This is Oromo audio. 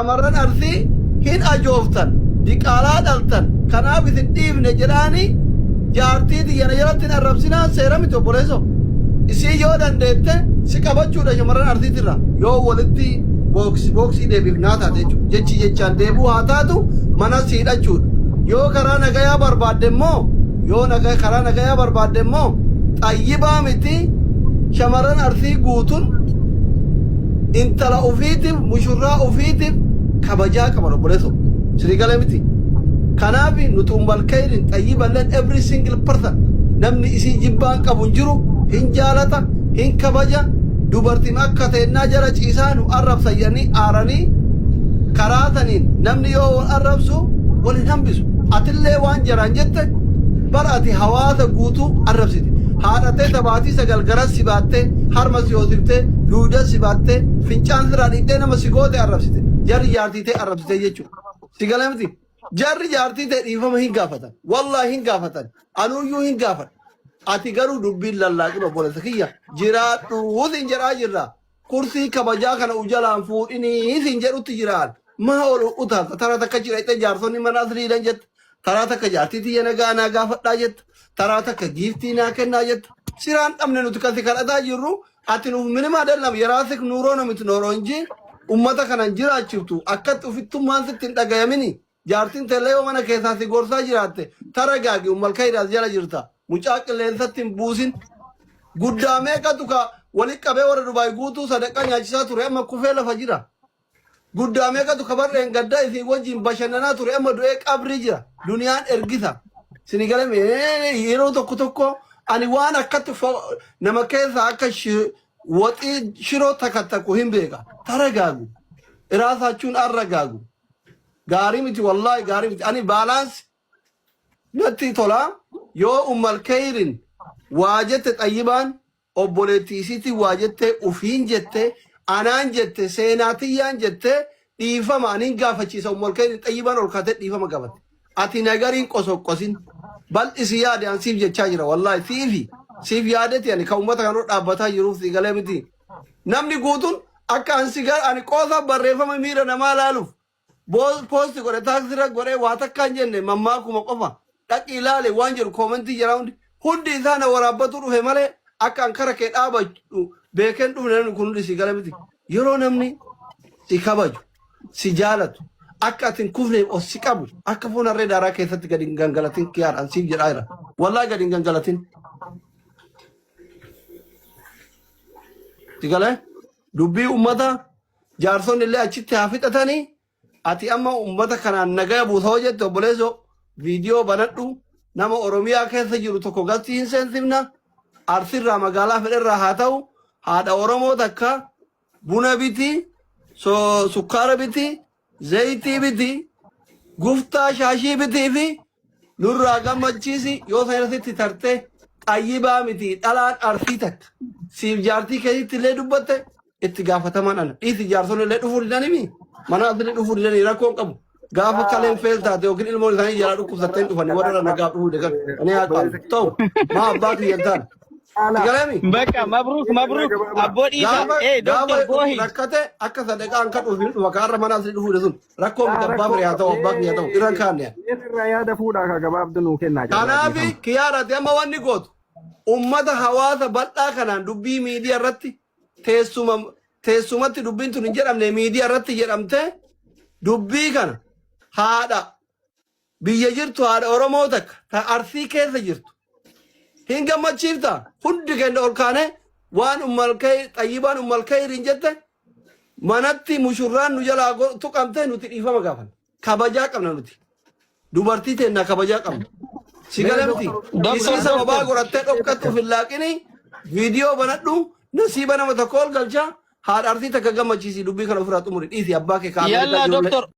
Amaran arsi hin ajooftan diqaalaa dhaltan kanaaf isin dhiifne jedhaani jaartii diyyana jalatti arrabsinaa seera miti obboleesso isii yoo dandeette si qabachuudha shamarran arsiitirra yoo walitti booksii deebiifnaa taate jechi jechaan deebuu haa taatu mana siidhachuudha yoo karaa nagayaa barbaadde immoo yoo karaa nagayaa barbaadde immoo xayyibaa miti shamarran arsii guutun intala ufiitiif mushurraa ufiitiif kabajaa qaban obboleesso sirigale miti kanaafi nuti umbal khairin xayyiballeen every single person namni isii jibbaan qabu hin jiru hin jaalata hin kabaja dubartiin akka teennaa jara ciisaa nu arrabsayyanii aaranii karaataniin namni yoo wal arrabsu wal hin hambisu atillee waan jaraan jette bara ati hawaasa guutuu arrabsite haadhatee tabaatii sagal garas si baattee harma si hoosiftee duuda si baattee fincaan siraa dhiittee nama si goote arrabsite jarri jaartiitee arrabsite jechuudha si galee miti jarri jaartiitee dhiifama hin gaafatan wallaahi hin gaafatan anuuyyuu hin gaafatan ati garuu dubbiin lallaaqin obboleessa kiyya jiraadhu sin jedhaa jirra kursii kabajaa kana ujalaan fuudhinii sin jedhutti jiraan maa ol utaalta taraa takka jiraite jaarsonni mana asriidhan jette taraa takka jaartiitii yana gaanaa gaafadhaa jette taraa takka giiftii naa kennaa jette siraan dhabne nuti kasi kadhataa jirru ati nuuf minima adellam yeraasik nuuroo namiti nooroo inji ummata kanan jiraachiftu akkatti ufittummaan sitti hin dhagayamini jaartiin teellee yoo mana keessaa si gorsaa jiraatte tara gaagi ummal kaydaas jala jirta mucaa qilleensatti hin buusin guddaa meeqatu ka walit qabee warra Dubaay guutuu sadaqaa nyaachisaa ture amma kufee lafa jira guddaa meeqatu ka barreen gaddaa isin wajjin bashannanaa ture amma du'ee qabrii jira duniyaan ergisa sini galame yeroo tokko tokko ani waan akkatti nama keessaa akka waxii shiroo takkattaku hin beeka tara gaagu iraasachuun arra gaagu gaarii miti wallaahi gaarii miti ani baalaansi natti tolaa yoo ummal khairin waa jette xayyibaan obboleettii isiitti waa jette ufiin jette anaan jette seenaatiyyaan jette dhiifama aniin gaafachiisa ummal khairin xayyibaan ol kaatee dhiifama gaafate ati nagariin qosoqqosin bal'isi yaade an siif jechaa jira wallaahi siif yaadeti ani kan ummata kanoo dhaabbataa jiruuf si galee miti namni guutuun akka an si ani qoosaa barreeffama miira namaa laaluuf poosti godhe taaksira godhe waa takka hin jenne mammaakuma qofa dhaqi ilaale waan jedhu koomentii jira hundi isaana waraabbatu dhufe malee akka an kara kee dhaabatu beekeen dhufne namni kun hundi si gala miti yeroo namni si kabaju si jaalatu akka atin kufneef of si qabu akka foon harree daaraa keessatti gadi hin gangalatin kiyaadhaan siif jedhaa jira wallaahi gadi hin gangalatin si galee dubbii ummata jaarsonni illee achitti haa fixatanii ati amma ummata kanaan nagaya buusa hojjette obboleesso viidiyoo banadhu nama oromiyaa keessa jiru tokko galtii hin seensifna arsirraa magaalaa fedherraa haa ta'u haadha oromoo takka buna biti sukkaara biti zayitii biti guftaa shaashii bitii fi nurraa gammachiisi yoo sanarratti tartee xayyibaa miti dhalaan arsii takka siif jaartii keessatti illee dubbatte itti gaafataman ana dhiisi jaarsonni illee dhufuu didanii mana asirri dhufuu didanii rakkoon qabu gaafa kaleen feel taate yookiin ilmoon isaanii jalaa dhukkubsatteen dhufanii warra nagaa dhufuu deegan ani haa qabu ta'u maa abbaa kiyyantaan Baka mabruk abbootii Dr. Bohi rakkate akka sadaqaan ka dhuufin dhufa kaarra mana asirri dhufuu deesun rakkoon miti abbaa firee haa ta'u abbaa kiyya ta'u irraan kaanne irraa yaada fuudhaa ka gabaabdu nuu kennaa kanaafi kiyyaarate amma wanni gootu ummata hawaasa bal'aa kanaan dubbii miidiyaa irratti teessumatti dubbiin tun hin jedhamne miidiyaa irratti jedhamte dubbii kana haadha biyya jirtu haadha oromoo takka ta arsii keessa jirtu hin gammachiifta hundi keenya ol kaane waan xayyibaan ummal khairin jette manatti mushurraan nu jalaa tuqamte nuti dhiifama gaafan kabajaa qabna nuti dubartii teennaa kabajaa qabna si galee miti isii sababaa gorattee dhokkattu fillaaqini viidiyoo banadhu nasiiba nama tokko ol galchaa haadha arsii takka gammachiisi dubbii kana ofirraa xumuri dhiisi abbaa kee kaa'amee